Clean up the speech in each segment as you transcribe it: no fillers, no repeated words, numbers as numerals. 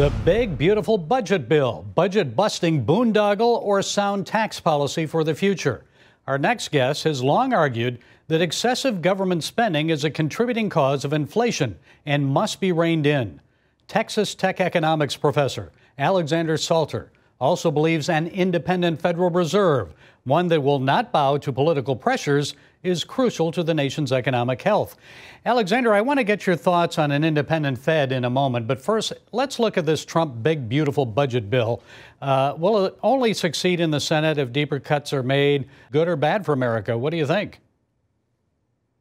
The big, beautiful budget bill, budget-busting boondoggle or sound tax policy for the future. Our next guest has long argued that excessive government spending is a contributing cause of inflation and must be reined in. Texas Tech economics professor Alexander Salter also believes an independent Federal Reserve, one that will not bow to political pressures, is crucial to the nation's economic health. Alexander, I want to get your thoughts on an independent Fed in a moment, but first, let's look at this Trump big, beautiful budget bill. Will it only succeed in the Senate if deeper cuts are made? Good or bad for America? What do you think?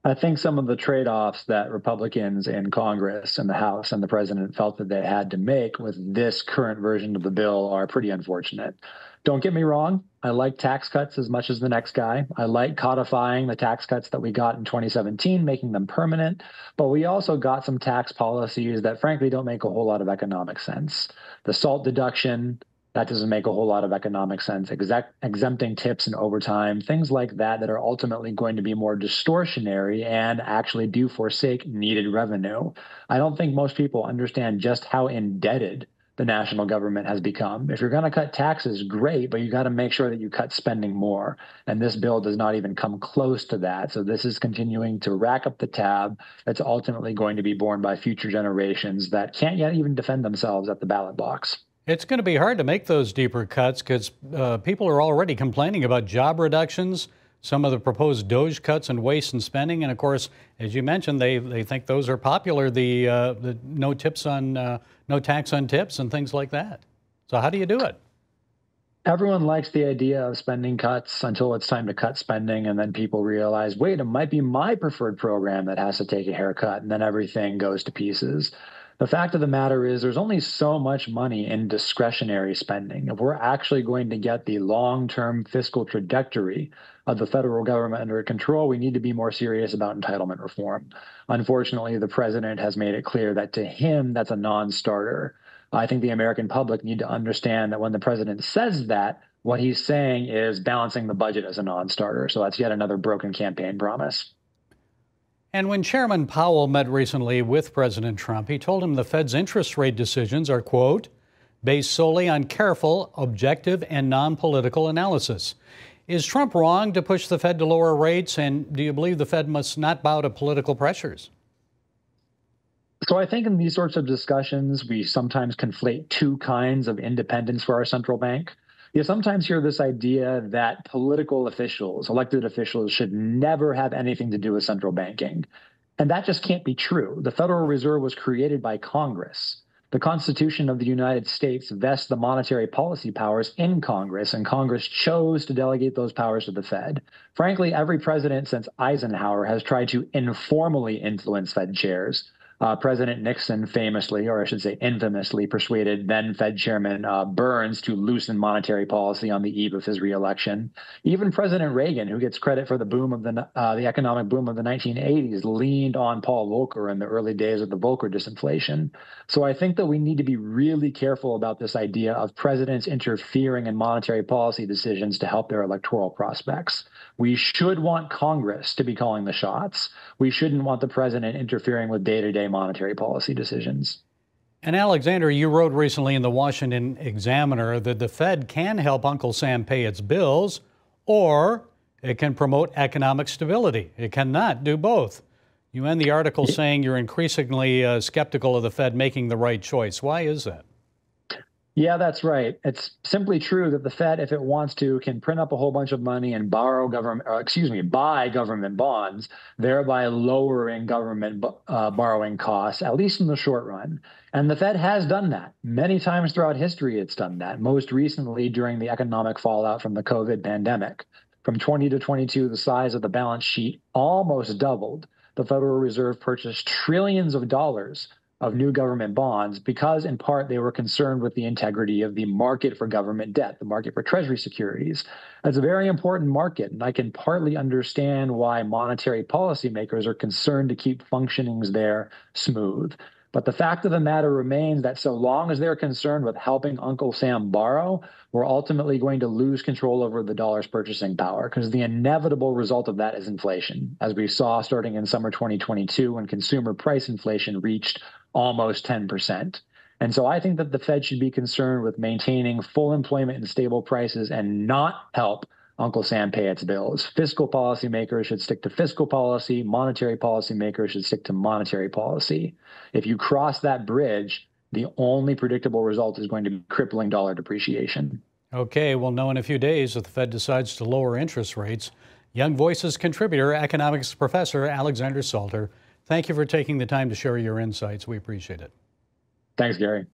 I think some of the trade-offs that Republicans in Congress and the House and the president felt that they had to make with this current version of the bill are pretty unfortunate. Don't get me wrong, I like tax cuts as much as the next guy. I like codifying the tax cuts that we got in 2017, making them permanent. But we also got some tax policies that frankly don't make a whole lot of economic sense. The SALT deduction, that doesn't make a whole lot of economic sense. Exempting tips and overtime, things like that that are ultimately going to be more distortionary and actually do forsake needed revenue. I don't think most people understand just how indebted the national government has become. If you're going to cut taxes, great, but you got to make sure that you cut spending more. And this bill does not even come close to that. So this is continuing to rack up the tab that's ultimately going to be borne by future generations that can't yet even defend themselves at the ballot box. It's going to be hard to make those deeper cuts because people are already complaining about job reductions, some of the proposed DOGE cuts and waste and spending. And of course, as you mentioned, they think those are popular, the no tax on tips and things like that. So how do you do it? Everyone likes the idea of spending cuts until it's time to cut spending. And then people realize, wait, it might be my preferred program that has to take a haircut. And then everything goes to pieces. The fact of the matter is there's only so much money in discretionary spending. If we're actually going to get the long-term fiscal trajectory of the federal government under control, we need to be more serious about entitlement reform. Unfortunately, the president has made it clear that to him, that's a non-starter. I think the American public need to understand that when the president says that, what he's saying is balancing the budget as a non-starter. So that's yet another broken campaign promise. And when Chairman Powell met recently with President Trump, he told him the Fed's interest rate decisions are, quote, based solely on careful, objective, and non-political analysis. Is Trump wrong to push the Fed to lower rates? And do you believe the Fed must not bow to political pressures? So I think in these sorts of discussions, we sometimes conflate two kinds of independence for our central bank. You sometimes hear this idea that political officials, elected officials, should never have anything to do with central banking. And that just can't be true. The Federal Reserve was created by Congress. The Constitution of the United States vests the monetary policy powers in Congress, and Congress chose to delegate those powers to the Fed. Frankly, every president since Eisenhower has tried to informally influence Fed chairs. President Nixon famously, or I should say infamously, persuaded then Fed Chairman Burns to loosen monetary policy on the eve of his reelection. Even President Reagan, who gets credit for the boom of the economic boom of the 1980s, leaned on Paul Volcker in the early days of the Volcker disinflation. So I think that we need to be really careful about this idea of presidents interfering in monetary policy decisions to help their electoral prospects. We should want Congress to be calling the shots. We shouldn't want the president interfering with day-to-day monetary policy decisions. And Alexander, you wrote recently in the Washington Examiner that the Fed can help Uncle Sam pay its bills, or it can promote economic stability. It cannot do both. You end the article saying you're increasingly skeptical of the Fed making the right choice. Why is that? Yeah, that's right. It's simply true that the Fed, if it wants to, can print up a whole bunch of money and buy government bonds, thereby lowering government borrowing costs, at least in the short run. And the Fed has done that. Many times throughout history, it's done that, most recently during the economic fallout from the COVID pandemic. From 20 to 22, the size of the balance sheet almost doubled. The Federal Reserve purchased trillions of dollars of new government bonds because, in part, they were concerned with the integrity of the market for government debt, the market for Treasury securities. It's a very important market, and I can partly understand why monetary policymakers are concerned to keep functionings there smooth. But the fact of the matter remains that so long as they're concerned with helping Uncle Sam borrow, we're ultimately going to lose control over the dollar's purchasing power, because the inevitable result of that is inflation, as we saw starting in summer 2022 when consumer price inflation reached almost 10%. And so I think that the Fed should be concerned with maintaining full employment and stable prices and not help Uncle Sam pay its bills. Fiscal policymakers should stick to fiscal policy. Monetary policymakers should stick to monetary policy. If you cross that bridge, the only predictable result is going to be crippling dollar depreciation. Okay, we'll know in a few days if the Fed decides to lower interest rates. Young Voices contributor, economics professor Alexander Salter, thank you for taking the time to share your insights. We appreciate it. Thanks, Gary.